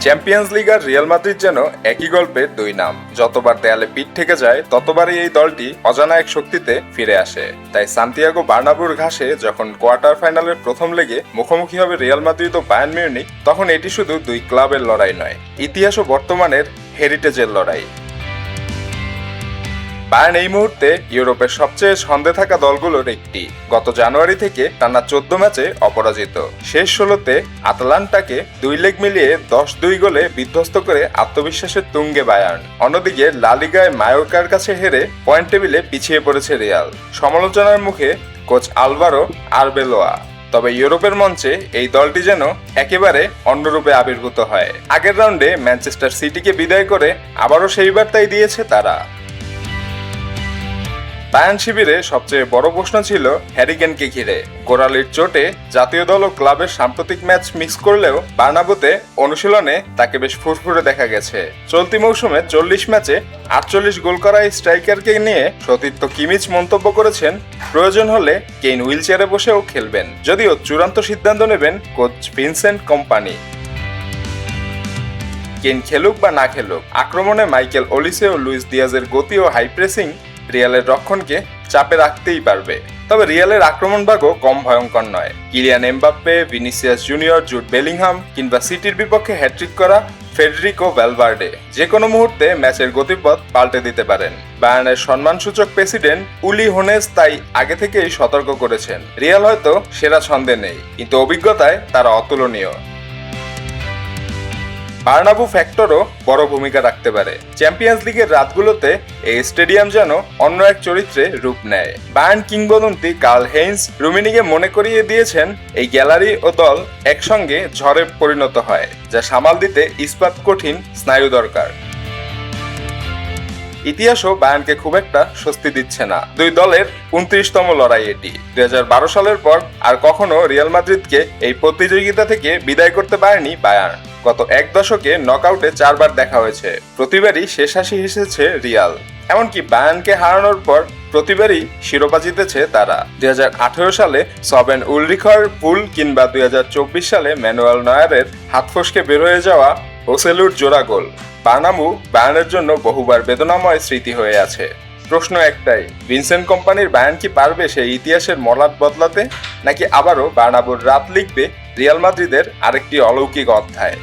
Champions league আর Real Madrid যেন একই গল্পের দুই নাম। যতবার দেয়ালে পিঠ থেকে যায় ততবারই এই দলটি অজানা এক শক্তিতে ফিরে আসে। তাই সান্তিয়াগো বার্নাব্যুর ঘাসে যখন কোয়ার্টার ফাইনালের প্রথম লেগে মুখোমুখি হবে রিয়াল মাদ্রিদ ও বায়ার্ন মিউনিখ, তখন এটি শুধু দুই ক্লাবের লড়াই নয়, ইতিহাস ও বর্তমানের হেরিটেজের লড়াই। বায়ার্ন এই মুহূর্তে ইউরোপের সবচেয়ে ছন্দে থাকা দলগুলোর একটি। গত জানুয়ারি থেকে টানা 14 ম্যাচে অপরাজিত। শেষ 16তে আতালান্টাকে 2 লেগ মিলিয়ে 10-2 গোলে বিধ্বস্ত করে আত্মবিশ্বাসের তুঙ্গে বায়ার্ন। অন্যদিকে লা লিগায় মায়োর্কার কাছে হেরে পয়েন্ট টেবিলে পিছিয়ে পড়েছে রিয়াল। সমালোচনার মুখে কোচ আলভারো আরবেলোয়া। তবে ইউরোপের মঞ্চে এই দলটি যেন একেবারে অন্যরূপে আবির্ভূত হয়। আগের রাউন্ডে ম্যানচেস্টার সিটিকে বিদায় করে আবারও সেই বার্তাই দিয়েছে তারা। বায়ার্ন শিবিরে সবচেয়ে বড় প্রশ্ন ছিল হ্যারি কেনকে ঘিরে। গোড়ালির চোটে জাতীয় দল ও ক্লাবের সাম্প্রতিক ম্যাচ মিক্স করলেও বার্নাব্যুতে অনুশীলনে তাকে বেশ ফুরফুরে দেখা গেছে। চলতি মৌসুমে 40 ম্যাচে 48 গোল করা এই স্ট্রাইকারকে নিয়ে সতীর্থ কিমিচ মন্তব্য করেছেন, প্রয়োজন হলে কেইন হুইলচেয়ারে বসেও খেলবেন, যদিও চূড়ান্ত সিদ্ধান্ত নেবেন কোচ ভিনসেন্ট কম্পানি। কেইন খেলুক বা না খেলুক, আক্রমণে মাইকেল ওলিসে ও লুইস দিয়াজের গতি ও হাই প্রেসিং রিয়ালের রক্ষণকে চাপে রাখতেই পারবে। তবে রিয়ালের আক্রমণ ভাগও কম ভয়ঙ্কর নয়। Kylian Mbappe, Vinicius junior, Jude Bellingham কিংবা সিটির বিপক্ষে হ্যাট্রিক করা ফেডেরিকো ভ্যালভার্ডে যে কোনো মুহূর্তে ম্যাচের গতিপথ পাল্টে দিতে পারেন। বায়ার্নের সম্মানসূচক প্রেসিডেন্ট উলি হোনেস তাই আগে থেকেই সতর্ক করেছেন, রিয়াল হয়তো সেরা ছন্দে নেই, কিন্তু অভিজ্ঞতায় তারা অতুলনীয়। বার্নাব্যু ফ্যাক্টরও বড় ভূমিকা রাখতে পারে। চ্যাম্পিয়ন্স লিগের রাতগুলোতে এই স্টেডিয়াম যেন অন্য এক চরিত্রে রূপ নেয়। বায়ার্ন কিংবদন্তি কার্ল হেইন্স রুমিনিকে মনে করিয়ে দিয়েছেন, এই গ্যালারি ও দল একসঙ্গে ঝড়ে পরিণত হয়, যা সামাল দিতে ইস্পাত কঠিন স্নায়ু দরকার। ইতিহাসও বায়ার্নকে খুব একটা স্বস্তি দিচ্ছে না। দুই দলের 29তম লড়াই এটি। 2012 সালের পর আর কখনো রিয়াল মাদ্রিদকে এই প্রতিযোগিতা থেকে বিদায় করতে পারেনি বায়ার্ন। গত এক দশকে নকআউটে 4 বার দেখা হয়েছে, প্রতিবারই শেষ হাসি হেসেছে রিয়াল। এমনকি বায়ার্নকে হারানোর পর প্রতিবারই শিরোপা জিতেছে তারা। 2018 সালে সবেন উলরিখার ভুল কিংবা 2024 সালে ম্যানুয়েল নয়ারের হাত ফসকে বের হয়ে যাওয়া হোসেলুর জোড়া গোল। বার্নাব্যু বায়ার্নের জন্য বহুবার বেদনাময় স্মৃতি হয়ে আছে। প্রশ্ন একটাই, ভিনসেন্ট কম্পানির বায়ার্ন কি পারবে সেই ইতিহাসের মলাট বদলাতে, নাকি আবারও বার্নাব্যুর রাত লিখবে রিয়াল মাদ্রিদের আরেকটি অলৌকিক অধ্যায়?